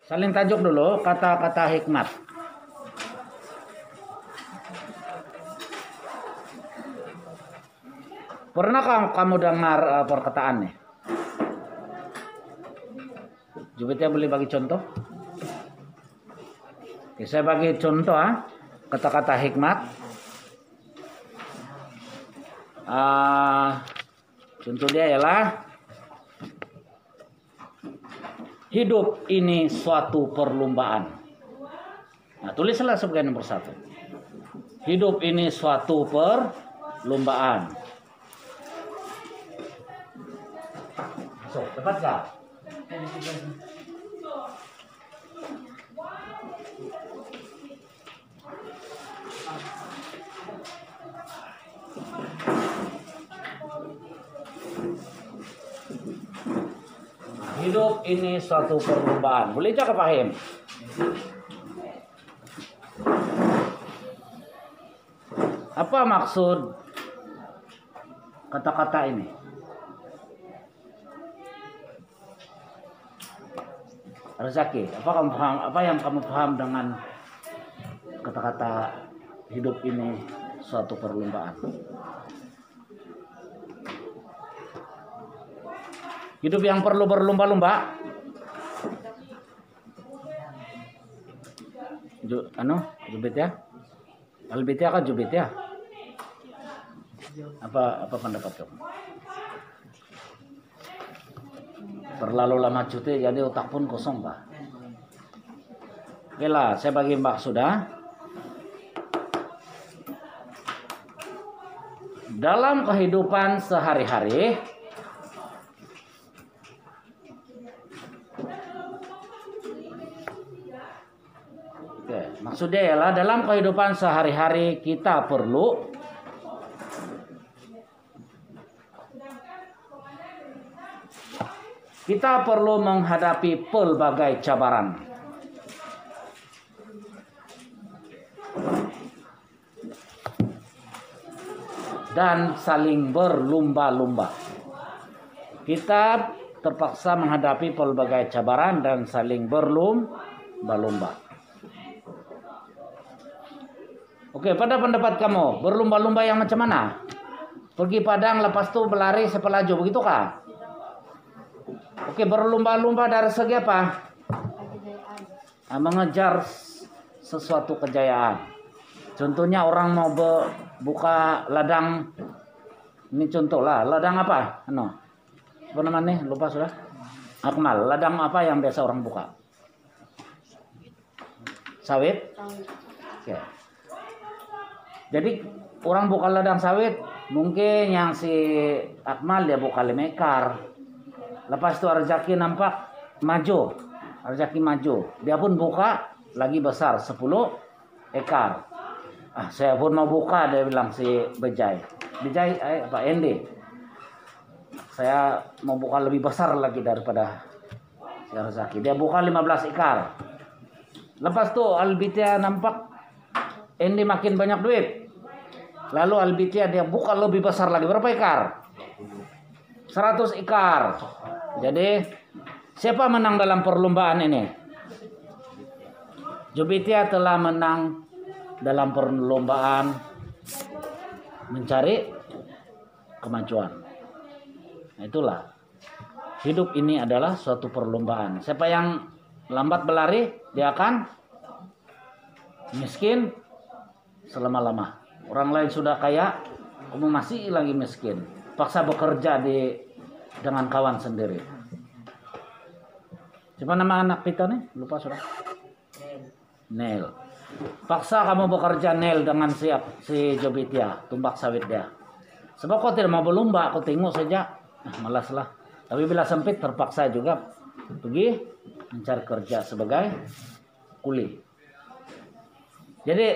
Saling tajuk dulu kata-kata hikmat. Pernahkah kamu dengar perkataan nih? Jubitnya boleh bagi contoh? Oke, saya bagi contoh kata-kata hikmat. Contoh dia ialah hidup ini suatu perlombaan. Nah, tulislah sebagai nomor 1. Hidup ini suatu perlombaan. So, dapat gak? Hidup ini suatu perlombaan. Boleh cakap paham? Apa maksud kata-kata ini? Rezeki, apa yang kamu paham dengan kata-kata hidup ini suatu perlombaan? Hidup yang perlu berlomba-lomba. Jubit ya? Albit ya kan jubit ya? Apa pendapat kamu? Terlalu lama cuti jadi otak pun kosong, Pak. Oke lah, saya bagi Mbak sudah. Dalam kehidupan sehari-hari, maksudnya ialah dalam kehidupan sehari-hari kita perlu menghadapi pelbagai cabaran. Dan saling berlomba-lomba. Kita terpaksa menghadapi pelbagai cabaran dan saling berlomba-lomba. Oke, pada pendapat kamu, berlomba-lomba yang macam mana? Pergi padang, lepas itu berlari sepelaju, begitukah? Oke, berlomba-lomba dari segi apa? Mengejar sesuatu kejayaan. Contohnya orang mau buka ladang. Ini contoh lah, ladang apa? Apa namanya? Lupa sudah. Akmal, ladang apa yang biasa orang buka? Sawit? Oke. Jadi orang buka ladang sawit, mungkin yang si Akmal dia buka 5 ekar. Lepas itu rezeki nampak maju. Rezeki maju. Dia pun buka lagi besar 10 ekar. Saya pun mau buka, dia bilang si Bejai. Pak Endi. Saya mau buka lebih besar lagi daripada si rezeki. Dia buka 15 ekar. Lepas itu Albitia nampak Endi makin banyak duit. Lalu Albitia dia buka lebih besar lagi. Berapa ekar? 100 ekar. Jadi siapa menang dalam perlombaan ini? Jubitia telah menang dalam perlombaan mencari kemajuan. Nah, itulah. Hidup ini adalah suatu perlombaan. Siapa yang lambat berlari, dia akan miskin selama-lama. Orang lain sudah kaya, kamu masih lagi miskin. Paksa bekerja dengan kawan sendiri. Siapa nama anak kita nih? Lupa sudah. Nel. Paksa kamu bekerja Nel dengan si Jobitia, tumbak sawit dia. Sebab kau tidak mau berlomba, kau tengok saja. Malas lah. Tapi bila sempit terpaksa juga pergi mencari kerja sebagai kuli. Jadi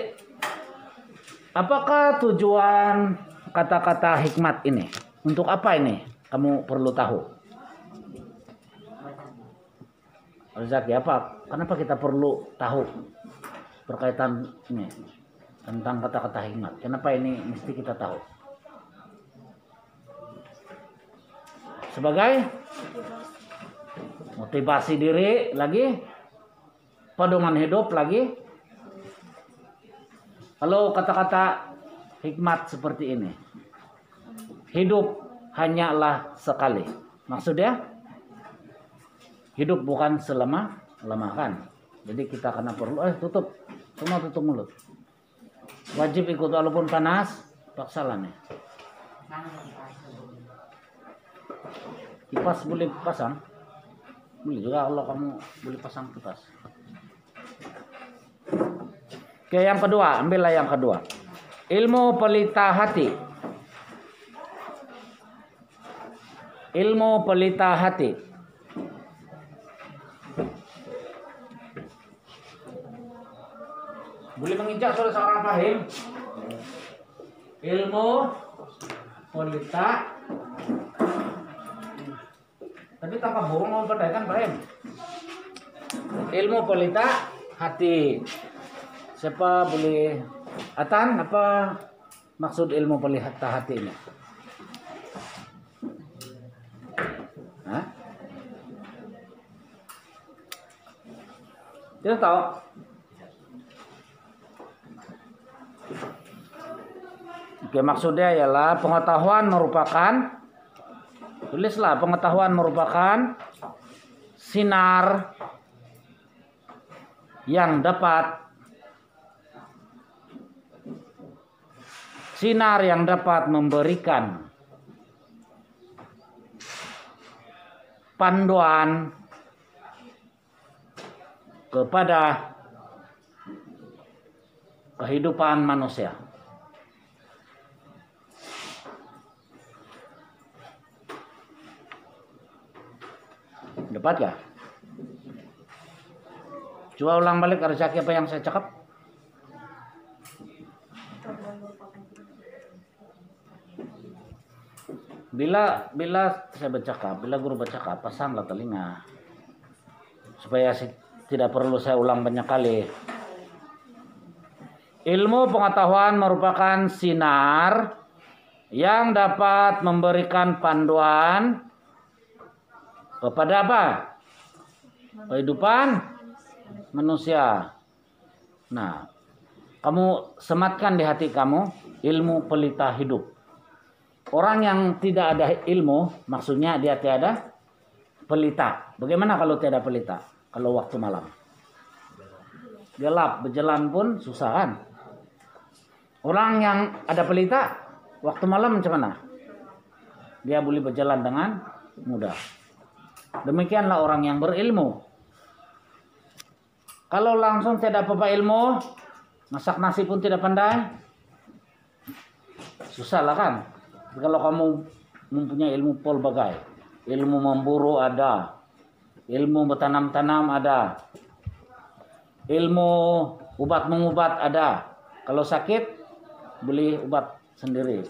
apakah tujuan kata-kata hikmat ini? Untuk apa ini? Kamu perlu tahu. Rezeki apa? Kenapa kita perlu tahu berkaitan ini tentang kata-kata hikmat? Kenapa ini mesti kita tahu? Sebagai motivasi diri lagi pedoman hidup lagi. Kalau kata-kata hikmat seperti ini, hidup hanyalah sekali. Maksudnya hidup bukan selama-lamakan. Jadi kita karena perlu tutup, semua tutup mulut. Wajib ikut walaupun panas, paksalah nih. Kipas boleh pasang, boleh juga kalau kamu boleh pasang kipas. Oke, yang kedua, ambillah yang kedua. Ilmu pelita hati. Ilmu pelita hati. Boleh menginjak saudara seorang paham? Ilmu pelita. Tapi tanpa bohong mau pendaikan paham. Ilmu pelita hati. Siapa boleh? Atan, apa maksud ilmu pelita hati ini? Hah? Tidak tahu. Oke, maksudnya ialah pengetahuan merupakan, tulislah, pengetahuan merupakan sinar yang dapat memberikan panduan kepada kehidupan manusia. Dapat gak? Coba ulang balik Arzaki apa yang saya cakap. Bila saya bercakap, bila guru bercakap, pasanglah telinga supaya tidak perlu saya ulang banyak kali. Ilmu pengetahuan merupakan sinar yang dapat memberikan panduan kepada apa? Kehidupan manusia. Nah, kamu sematkan di hati kamu ilmu pelita hidup. Orang yang tidak ada ilmu, maksudnya dia tiada pelita. Bagaimana kalau tiada pelita? Kalau waktu malam gelap, berjalan pun susah kan? Orang yang ada pelita, waktu malam macam mana? Dia boleh berjalan dengan mudah. Demikianlah orang yang berilmu. Kalau langsung tidak apa-apa ilmu, masak nasi pun tidak pandai, susah lah kan? Kalau kamu mempunyai ilmu pelbagai, ilmu memburu ada, ilmu bertanam-tanam ada, ilmu ubat mengubat ada. Kalau sakit beli ubat sendiri.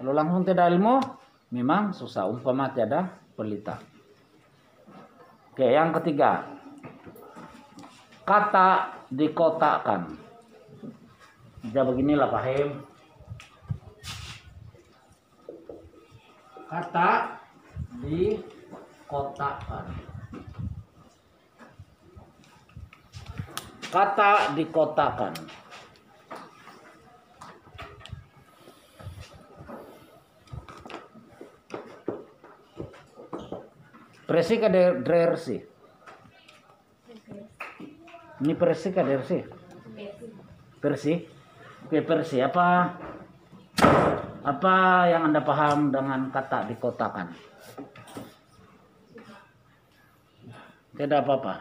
Kalau langsung tidak ilmu, memang susah. Umpama tiada pelita. Oke, yang ketiga, kata dikotakkan. Jadi beginilah paham. Kata dikotakkan. Kata dikotakkan. Persi ke dersi. Ini persi ke dersi. Persi. Persi apa yang Anda paham dengan kata dikotakan? Tidak apa-apa.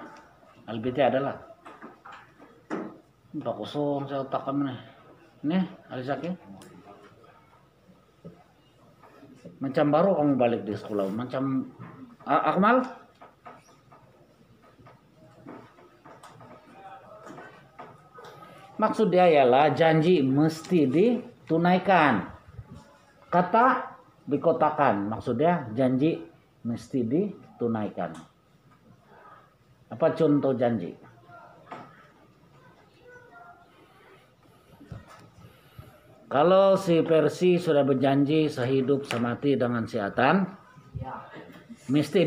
Albiti adalah 4-0 saya otakkan nih. Nih, Alizaki. Macam baru kamu balik di sekolah, macam Akmal. Maksud dia ialah janji mesti ditunaikan. Kata dikotakan, maksudnya janji mesti ditunaikan. Apa contoh janji? Kalau si Persi sudah berjanji sehidup semati dengan si Atan, mesti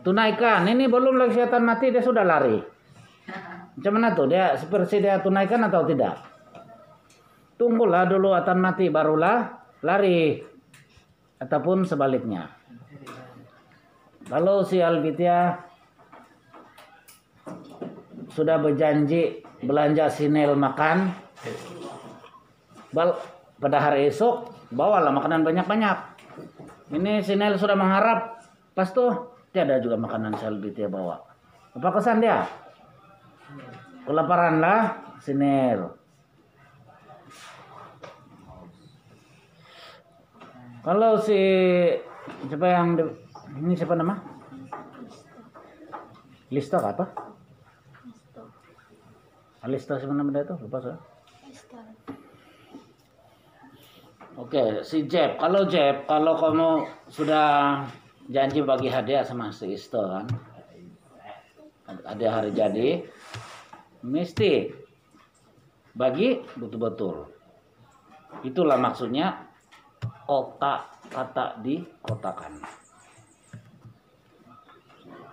tunaikan. Ini belum lagi setan mati dia sudah lari. Macam mana tuh? Dia seperti dia tunaikan atau tidak? Tunggulah dulu atan mati barulah lari. Ataupun sebaliknya. Kalau si Albitia sudah berjanji belanja sinel makan, pada hari esok bawalah makanan banyak-banyak. Ini sinel sudah mengharap, pas tuh tiada juga makanan si Albitia bawa. Apa kesan dia? Kelaparan lah sinel. Kalau si siapa yang ini siapa nama? Listo apa? Listo siapa nama dia itu? Lupa saya. Oke, si Jeb. Kalau Jeb, kalau kamu sudah janji bagi hadiah sama si Isto kan, ada hari jadi, mesti bagi betul-betul. Itulah maksudnya otak kata dikotakan.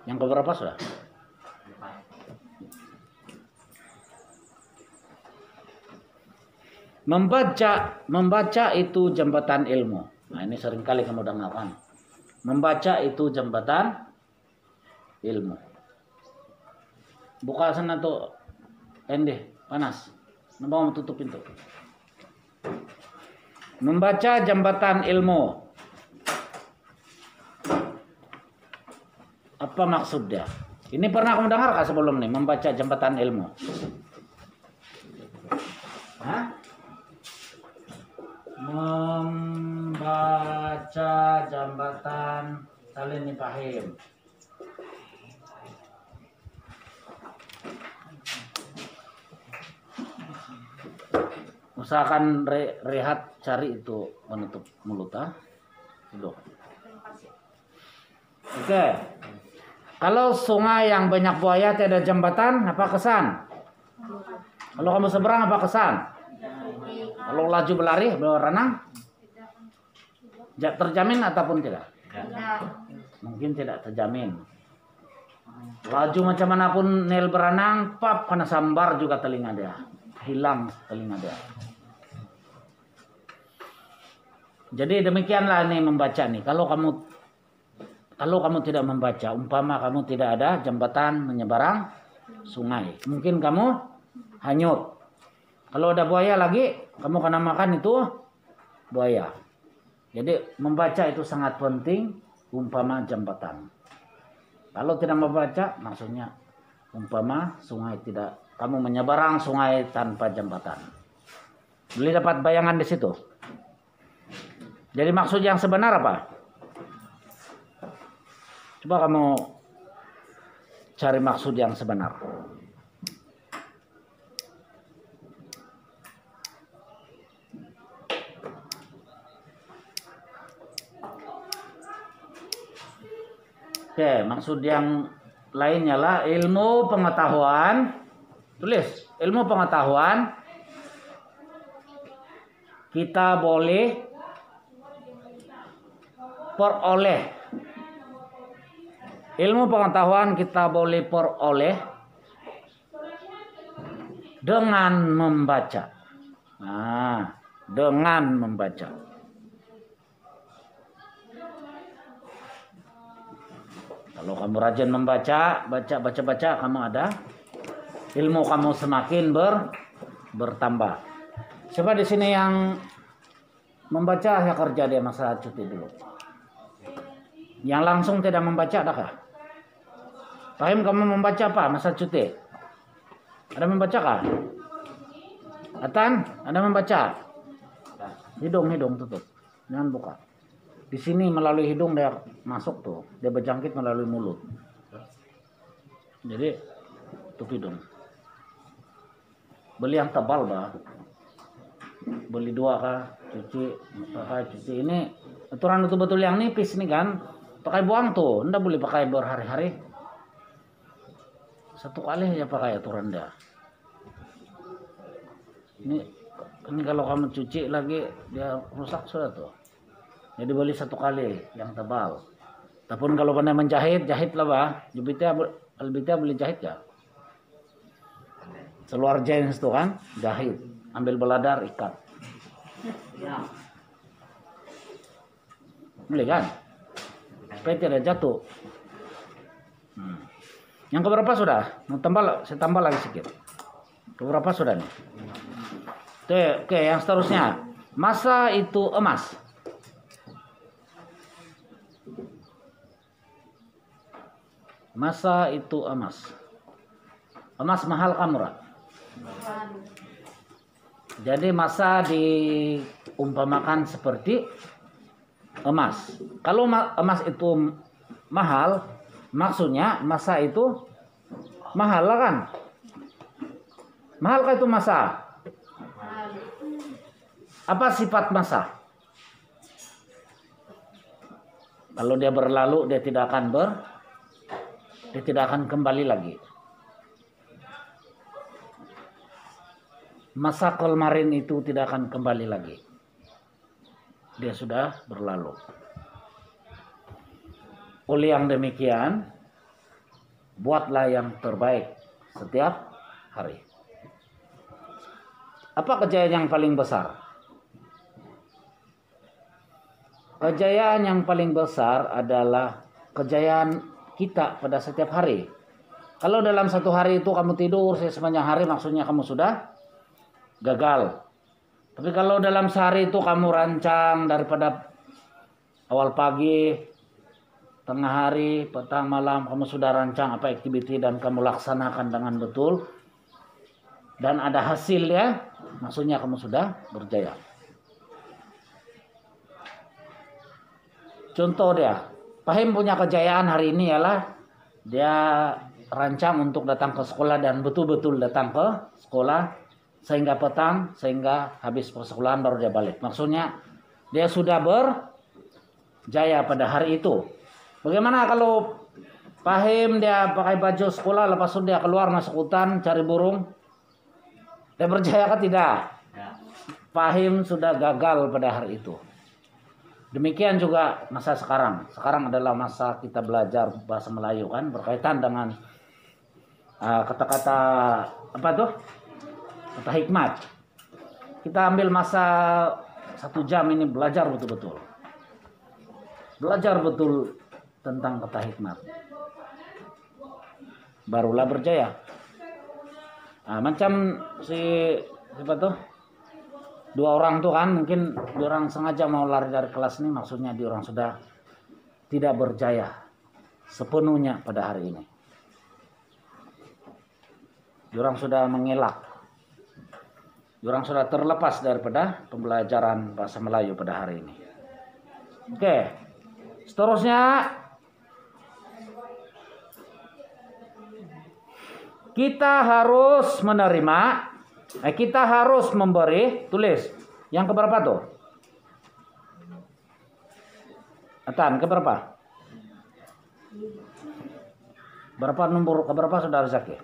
Yang keberapa sudah? Membaca itu jembatan ilmu. Nah, ini seringkali kamu dengarkan. Membaca itu jembatan ilmu. Buka sana tuh, Endi, panas. Nampak mau tutup pintu. Membaca jembatan ilmu. Apa maksudnya? Ini pernah kamu dengar kah sebelum nih membaca jembatan ilmu? Hah? Membaca jembatan Salini Pahim. Usahakan rehat, cari itu menutup mulut Oke. Kalau sungai yang banyak buaya tiada jembatan, apa kesan? Kalau kamu seberang apa kesan? Kalau laju berlari, berenang, terjamin ataupun tidak? Mungkin tidak terjamin. Laju macam manapun Nel berenang, pap kena sambar juga telinga dia, hilang telinga dia. Jadi demikianlah nih membaca nih. Kalau kamu tidak membaca, umpama kamu tidak ada jembatan menyeberang sungai, mungkin kamu hanyut. Kalau ada buaya lagi, kamu kena makan itu buaya. Jadi membaca itu sangat penting, umpama jembatan. Kalau tidak membaca, maksudnya umpama sungai tidak, kamu menyeberang sungai tanpa jembatan. Boleh dapat bayangan di situ. Jadi maksud yang sebenar apa? Coba kamu cari maksud yang sebenar. Oke, maksud yang lainnya lah ilmu pengetahuan. Tulis, ilmu pengetahuan kita boleh peroleh. Ilmu pengetahuan kita boleh peroleh dengan membaca. Nah, dengan membaca. Kalau kamu rajin membaca, baca, kamu ada ilmu, kamu semakin bertambah. Coba di sini yang membaca ya kerja dia masa cuti dulu. Yang langsung tidak membaca adakah? Fahim, kamu membaca apa masa cuti? Ada membaca kah? Atan, ada membaca? Hidung tutup. Jangan buka. Di sini melalui hidung dia masuk tuh. Dia berjangkit melalui mulut. Jadi tutup hidung. Beli yang tebal bah. Beli 2 kah? Cuci. Ini aturan betul-betul yang nipis nih kan. Pakai buang tuh, ndak boleh pakai berhari-hari. 1 kali aja pakai aturan dia. Ini kalau kamu cuci lagi dia rusak sudah tuh. Jadi beli 1 kali yang tebal. Ataupun kalau pandai menjahit, jahitlah bah. Albita boleh jahit ya. Seluar jeans tuh kan, jahit. Ambil beladar, ikat. Boleh kan? Supaya tidak jatuh. Yang keberapa sudah? Saya tambah lagi sedikit. Keberapa sudah nih? Oke, yang seterusnya. Masa itu emas. Masa itu emas. Emas mahal kan murah? Jadi masa diumpamakan seperti emas. Kalau emas itu mahal, maksudnya masa itu mahal lah kan? Mahalkah itu masa? Apa sifat masa? Kalau dia berlalu, dia tidak akan kembali lagi. Masa kemarin itu tidak akan kembali lagi. Dia sudah berlalu. Oleh yang demikian, buatlah yang terbaik setiap hari. Apa kejayaan yang paling besar? Kejayaan yang paling besar adalah kejayaan kita pada setiap hari. Kalau dalam satu hari itu kamu tidur sepanjang hari, maksudnya kamu sudah gagal. Tapi kalau dalam sehari itu kamu rancang daripada awal pagi, tengah hari, petang, malam, kamu sudah rancang apa aktiviti dan kamu laksanakan dengan betul, dan ada hasilnya, maksudnya kamu sudah berjaya. Contoh dia, Fahim punya kejayaan hari ini ialah dia rancang untuk datang ke sekolah dan betul-betul datang ke sekolah sehingga petang, sehingga habis persekolahan baru dia balik. Maksudnya dia sudah berjaya pada hari itu. Bagaimana kalau Fahim dia pakai baju sekolah, lepas itu dia keluar masuk hutan cari burung? Dia berjaya kan tidak? Fahim sudah gagal pada hari itu. Demikian juga masa sekarang. Sekarang adalah masa kita belajar bahasa Melayu kan, berkaitan dengan kata-kata apa tuh? Kata hikmat. Kita ambil masa 1 jam ini belajar betul-betul. Belajar betul tentang kata hikmat. Barulah berjaya. Macam siapa tuh? 2 orang tuh kan, mungkin 2 orang sengaja mau lari dari kelas ini, maksudnya dia orang sudah tidak berjaya sepenuhnya pada hari ini. Dia orang sudah mengelak. Dia orang sudah terlepas daripada pembelajaran bahasa Melayu pada hari ini. Oke. Seterusnya kita harus menerima, kita harus memberi. Tulis. Yang keberapa tuh? Atan, keberapa? Berapa nomor keberapa saudara Zaki?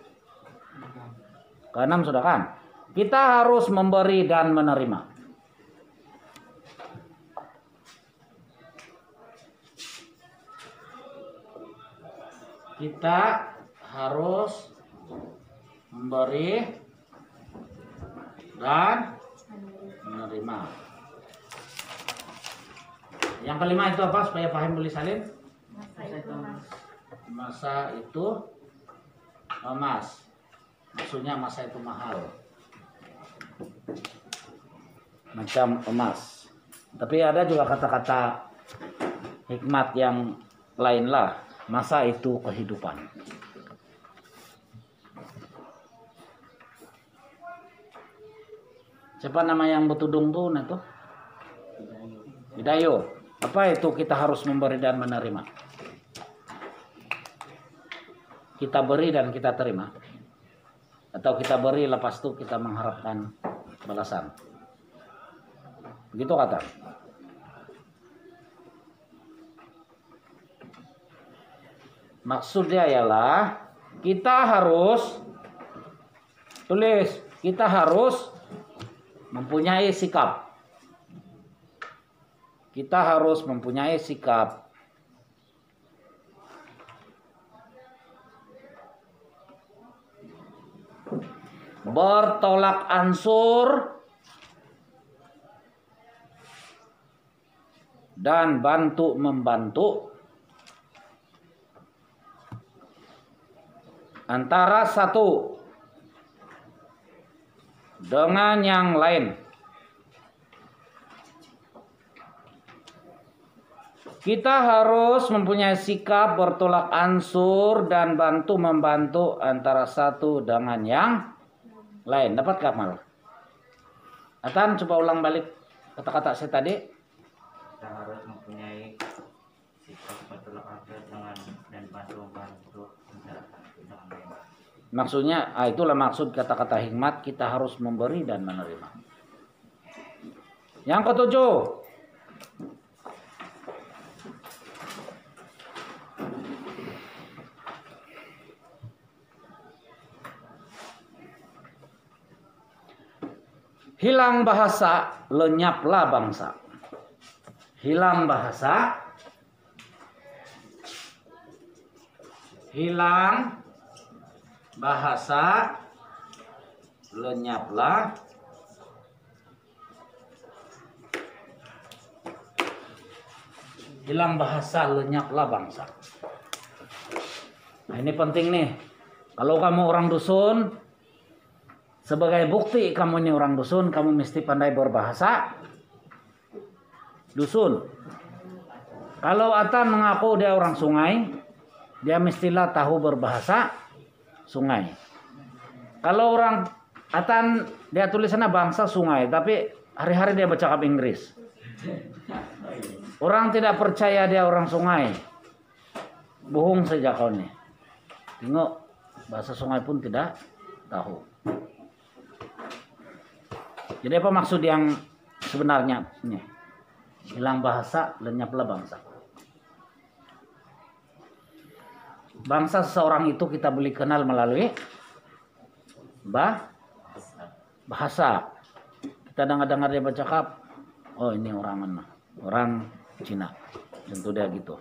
Ke-6 sudah kan? Kita harus memberi dan menerima. Kita harus memberi dan menerima. Yang kelima itu apa supaya Fahim boleh salin? Masa itu emas. Maksudnya masa itu mahal. Macam emas. Tapi ada juga kata-kata hikmat yang lain lah. Masa itu kehidupan. Siapa nama yang bertudung tuh Neto? Hidayo. Apa itu kita harus memberi dan menerima? Kita beri dan kita terima. Atau kita beri lepas itu kita mengharapkan balasan. Begitu kata. Maksudnya ialah kita harus tulis, kita harus mempunyai sikap. Kita harus mempunyai sikap bertolak ansur dan bantu membantu antara satu dengan yang lain. Kita harus mempunyai sikap bertolak ansur dan bantu membantu antara satu dengan yang lain. Dapat Kamal? Atan, coba ulang balik kata-kata saya tadi. Kita harus mempunyai sikap bertolak ansur dengan dan bantu membantu antara satu dengan lain. Maksudnya, itulah maksud kata-kata hikmat, kita harus memberi dan menerima. Yang ketujuh, hilang bahasa, lenyaplah bangsa. Hilang bahasa, hilang bahasa, lenyaplah bangsa. Nah, ini penting nih. Kalau kamu orang dusun, sebagai bukti kamu ini orang dusun, kamu mesti pandai berbahasa dusun. Kalau Atan mengaku dia orang sungai, dia mestilah tahu berbahasa sungai. Kalau orang Atan dia tulisannya bangsa sungai, tapi hari-hari dia bercakap Inggris. Orang tidak percaya dia orang sungai. Bohong saja kau nih. Tengok bahasa sungai pun tidak tahu. Jadi apa maksud yang sebenarnya? Hilang bahasa, lenyaplah bangsa. Bangsa seseorang itu kita boleh kenal melalui bahasa. Kita dengar-dengar dia bercakap, oh ini orang mana? Orang Cina. Tentu dia gitu.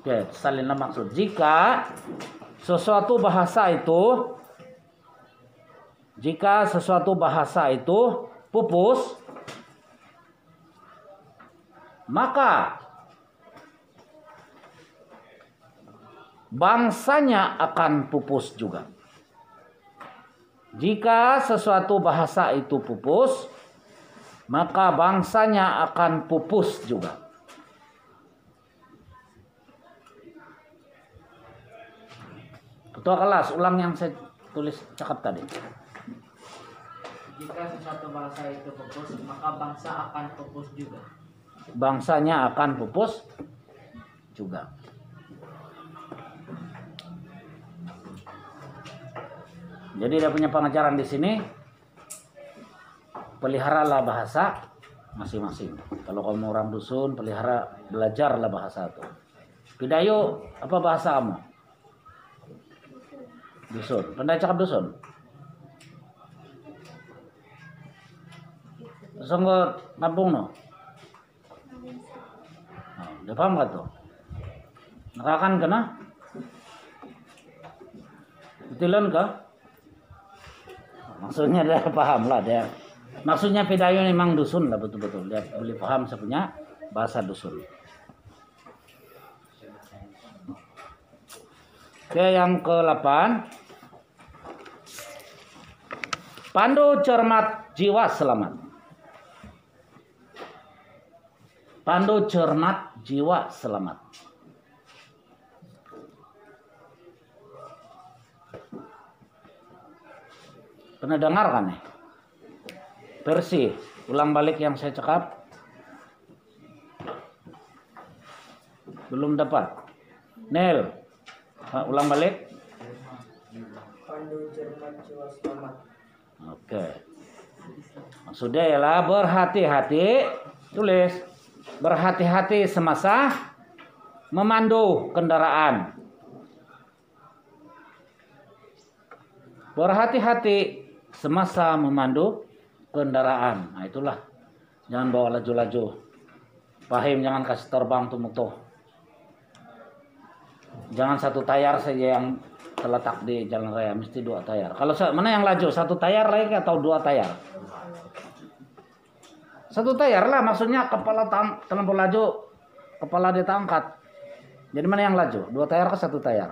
Oke, salinlah maksud. Jika sesuatu bahasa itu pupus, maka bangsanya akan pupus juga. Jika sesuatu bahasa itu pupus, maka bangsanya akan pupus juga. Ketua kelas, ulang yang saya tulis cakap tadi. Jika sesuatu bahasa itu pupus, maka bangsa akan pupus juga. Bangsanya akan pupus juga. Jadi dia punya pengajaran di sini. Peliharalah bahasa masing-masing. Kalau kamu orang dusun, belajarlah bahasa itu. Pidayo, apa bahasa kamu? Dusun. Pandai cakap dusun? Sungguh kampung no? Dia paham gak tuh? Nakakan kena? Betilan kah? Maksudnya dia paham lah dia. Maksudnya Pidayo memang dusun lah betul-betul. Dia boleh paham sepunya bahasa dusun. Oke, yang ke-8. Pandu cermat jiwa selamat. Pandu cermat jiwa selamat. Pernah dengar kan nih? Versi, ulang balik yang saya cakap. Belum dapat. Nel, ulang balik. Pandu cermat jiwa selamat. Oke. Maksudnya ialah berhati-hati, tulis. Berhati-hati semasa memandu kendaraan. Berhati-hati semasa memandu kendaraan. Nah itulah. Jangan bawa laju-laju. Pahim jangan kasih terbang tuh mutuh. Jangan satu tayar saja yang terletak di jalan raya, mesti 2 tayar. Kalau mana yang laju, 1 tayar lagi atau 2 tayar? 1 tayar lah, maksudnya kepala terlampau laju, kepala dia angkat. Jadi mana yang laju? 2 tayar ke 1 tayar?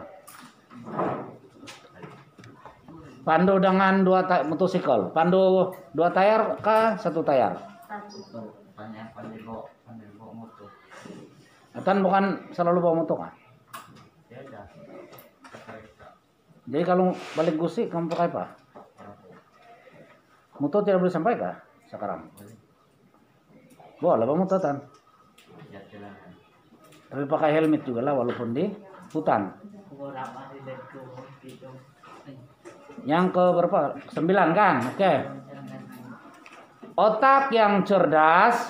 Pandu dengan 2 motosikal, pandu 2 tayar ke 1 tayar? Tanya pandai bawa motor. Atan bukan selalu bawa motor kan? Tidak. Kereta. Jadi kalau balik gusi kamu pakai apa? Motor tidak boleh sampai kah sekarang? Boleh bawa motor tan. Jalanan. Tapi pakai helmet juga lah walaupun di hutan. Beberapa di gitu. Yang ke berapa? 9 kan? Oke. Otak yang cerdas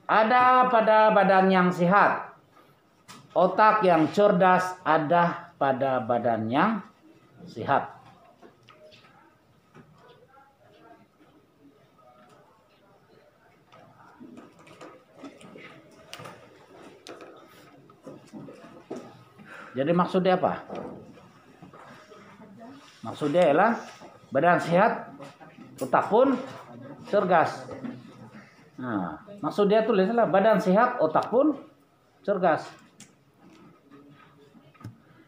ada pada badan yang sehat. Otak yang cerdas ada pada badan yang sehat. Jadi maksudnya apa? Maksudnya ialah badan sehat, otak pun cerdas. Nah, maksudnya tulislah badan sehat, otak pun cerdas.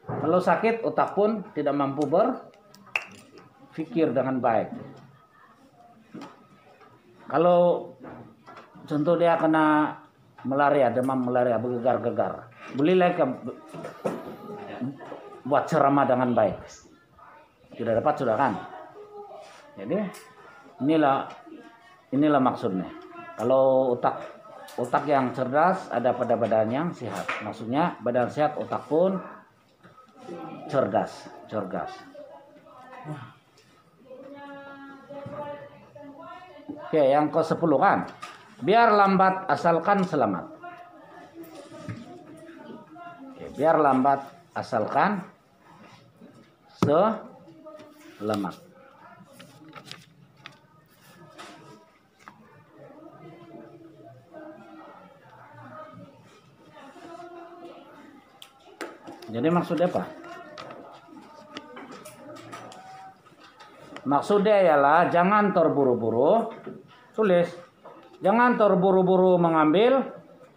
Kalau sakit, otak pun tidak mampu berpikir dengan baik. Kalau contoh dia kena malaria, demam malaria, bergegar-gegar, bolehlah buat ceramah dengan baik. Tidak dapat sudah kan? Jadi inilah maksudnya. Kalau otak yang cerdas ada pada badan yang sehat. Maksudnya badan sehat, otak pun cerdas. Oke, yang ke-10 kan? Biar lambat asalkan selamat. Oke, biar lambat asalkan selamat. Jadi maksudnya apa? Maksudnya ialah jangan terburu-buru, tulis. Jangan terburu-buru mengambil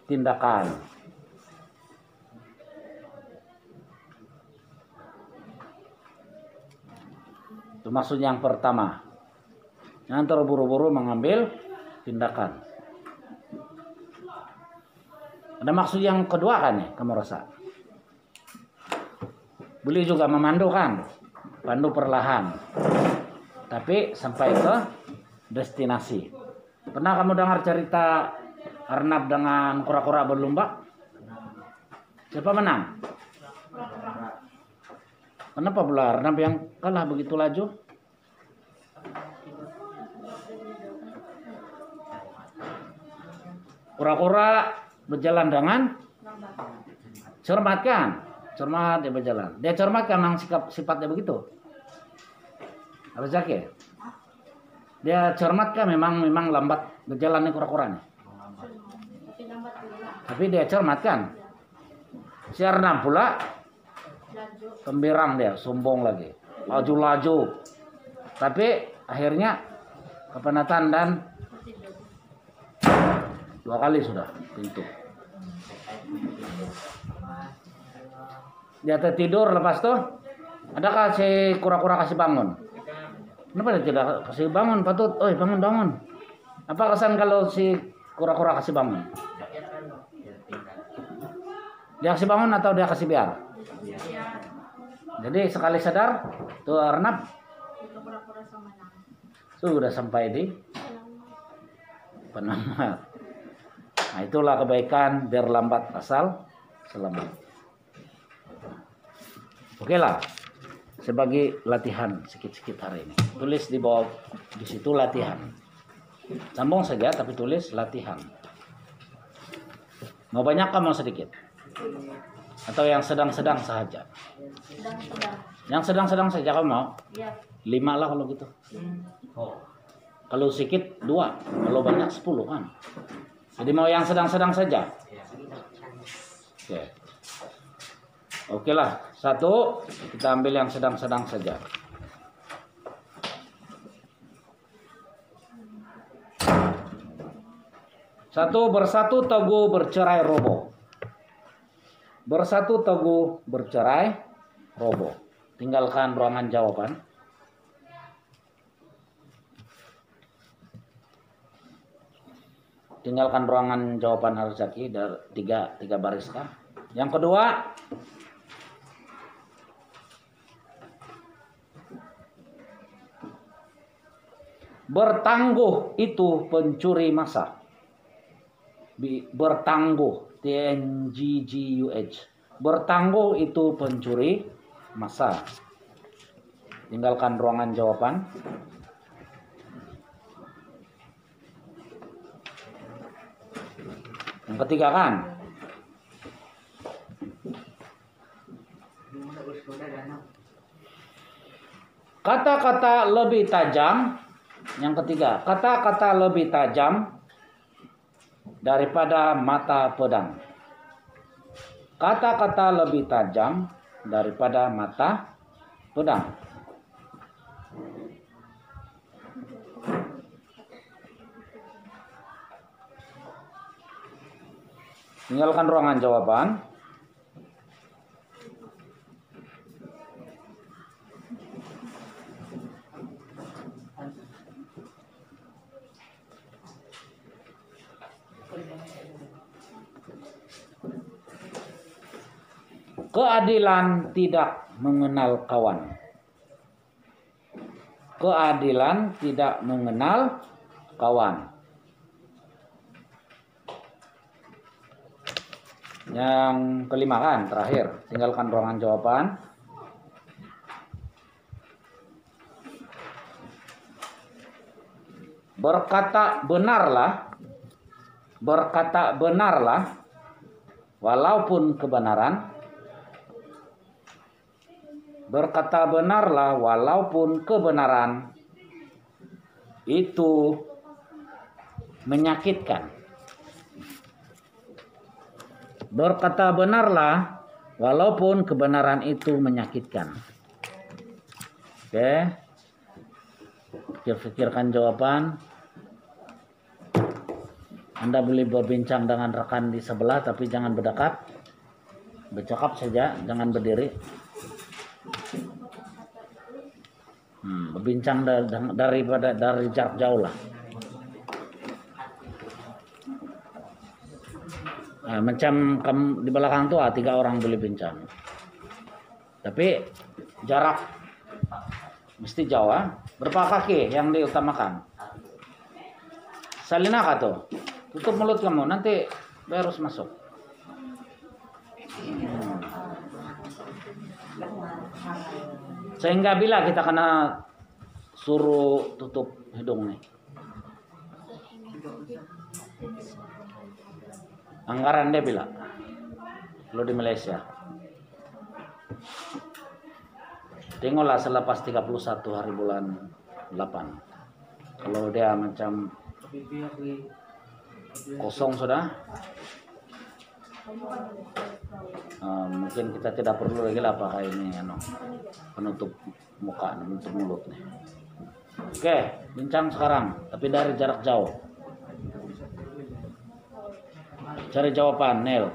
tindakan. Itu maksud yang pertama. Jangan terburu-buru mengambil tindakan. Ada maksud yang kedua kan ya, kamu rasa? Boleh juga memandu kan? Pandu perlahan. Tapi sampai ke destinasi. Pernah kamu dengar cerita Arnab dengan kura-kura berlomba? Siapa menang? Kenapa pula Arnab yang kalah begitu laju? Kura-kura berjalan dengan cermat kan? Cermat dia berjalan. Dia cermat kan memang sifatnya begitu. Apa Zaki? Dia cermat kan memang lambat berjalannya kura-kuranya. Tapi dia cermat kan? Si Arnab pula pembirang dia, sombong lagi. Laju-laju. Tapi akhirnya kepenatan dan 2 kali sudah pintu. Dia tertidur lepas tuh. Adakah si kura-kura kasih bangun? Kenapa dia tidak kasih bangun? Patut, oi bangun. Apa kesan kalau si kura-kura kasih bangun? Dia kasih bangun atau dia kasih biar? Jadi sekali sadar, tuh Arnab sudah sampai di penamat. Nah itulah kebaikan biar lambat asal selamat. Oke lah, sebagai latihan sikit-sikit hari ini. Tulis di bawah di situ latihan. Sambung saja tapi tulis latihan. Mau banyak kan mau sedikit? Atau yang sedang-sedang saja? Yang sedang-sedang saja kamu mau? 5 lah kalau gitu. Kalau sedikit 2, kalau banyak 10 kan. Jadi mau yang sedang-sedang saja. Oke. Oke lah, 1 kita ambil yang sedang-sedang saja. Satu, bersatu teguh bercerai roboh. Bersatu teguh bercerai roboh. Tinggalkan ruangan jawaban. Tinggalkan ruangan jawaban Arzaki dari tiga baris kan. Yang kedua, bertangguh itu pencuri masa. Bertangguh, TNGGUH. Bertangguh itu pencuri masa. Tinggalkan ruangan jawaban. Yang ketiga kan, kata-kata lebih tajam. Yang ketiga, kata-kata lebih tajam daripada mata pedang. Kata-kata lebih tajam daripada mata pedang. Tinggalkan ruangan jawaban. Keadilan tidak mengenal kawan. Keadilan tidak mengenal kawan. Yang kelima kan, terakhir. Tinggalkan ruangan jawaban. Berkata benarlah, walaupun kebenaran. Berkata benarlah, walaupun kebenaran itu menyakitkan. Berkata benarlah, walaupun kebenaran itu menyakitkan. Oke. Pikirkan jawaban. Anda boleh berbincang dengan rekan di sebelah, tapi jangan berdekat. Bercakap saja, jangan berdiri. Berbincang dari jarak jauh lah. Nah, macam kamu di belakang tuh 3 orang boleh bincang. Tapi jarak mesti jauh. Berapa kaki yang diutamakan? Salina kah tuh? Tutup mulut kamu, nanti virus masuk. Sehingga bila kita kena suruh tutup hidung nih. Anggaran dia bila kalau di Malaysia. Tengoklah selepas 31 hari bulan 8. Kalau dia macam kosong sudah, mungkin kita tidak perlu lagi lah pakai ini penutup muka, penutup mulut nih. Oke, bincang sekarang, tapi dari jarak jauh. Cari jawaban, Nel.